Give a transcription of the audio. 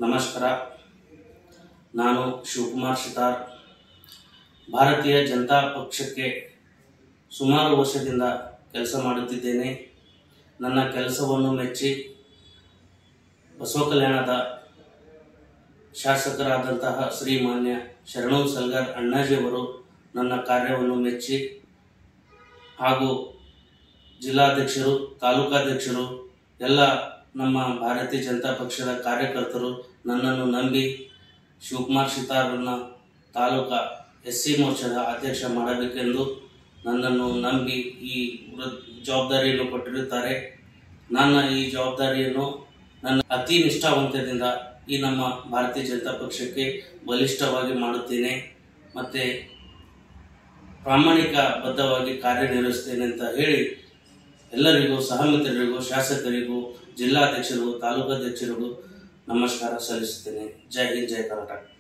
ನಮಸ್ಕಾರ. ನಾನು ಶಿವಕುಮಾರ್ ಶಿತಾರ್. ಭಾರತೀಯ ಜನತಾ ಪಕ್ಷಕ್ಕೆ ಸುಮಾರು ವರ್ಷದಿಂದ ಕೆಲಸ ಮಾಡುತ್ತಿದ್ದೇನೆ. ನನ್ನ ಕೆಲಸವನ್ನು ಮೆಚ್ಚಿ ಬಸವ ಕಲ್ಯಾಣದ ಶಾಸಕರಾದಂತಹ ಶ್ರೀಮಾನ್ಯ ಶರಣು ಸಲ್ಗರ್ ಅಣ್ಣಾಜಿಯವರು ನನ್ನ ಕಾರ್ಯವನ್ನು ಮೆಚ್ಚಿ ಹಾಗೂ ಜಿಲ್ಲಾಧ್ಯಕ್ಷರು, ತಾಲೂಕಾಧ್ಯಕ್ಷರು ಎಲ್ಲ ನಮ್ಮ ಭಾರತೀಯ ಜನತಾ ಪಕ್ಷದ ಕಾರ್ಯಕರ್ತರು ನನ್ನನ್ನು ನಂಬಿ ಶಿವಕುಮಾರ್ ಶಿತಾರನ್ನು ತಾಲೂಕಾ SC ಮೋರ್ಚಾದ ಅಧ್ಯಕ್ಷ ಮಾಡಬೇಕೆಂದು ನನ್ನನ್ನು ನಂಬಿ ಈ ಜವಾಬ್ದಾರಿಯನ್ನು ಕೊಟ್ಟಿರುತ್ತಾರೆ. ನನ್ನ ಈ ಜವಾಬ್ದಾರಿಯನ್ನು ನನ್ನ ಅತಿ ನಿಷ್ಠಾವಂತದಿಂದ ಈ ನಮ್ಮ ಭಾರತೀಯ ಜನತಾ ಪಕ್ಷಕ್ಕೆ ಬಲಿಷ್ಠವಾಗಿ ಮಾಡುತ್ತೇನೆ ಮತ್ತು ಪ್ರಾಮಾಣಿಕ ಬದ್ಧವಾಗಿ ಕಾರ್ಯನಿರ್ವಹಿಸುತ್ತೇನೆ ಅಂತ ಹೇಳಿ ಎಲ್ಲರಿಗೂ, ಸಹಮಿತರಿಗೂ, ಶಾಸಕರಿಗೂ, ಜಿಲ್ಲಾಧ್ಯಕ್ಷರಿಗೂ, ತಾಲೂಕಾಧ್ಯಕ್ಷರಿಗೂ ನಮಸ್ಕಾರ ಸಲ್ಲಿಸುತ್ತೇನೆ. ಜೈ ಹಿಂದ್, ಜೈ ಕರ್ನಾಟಕ.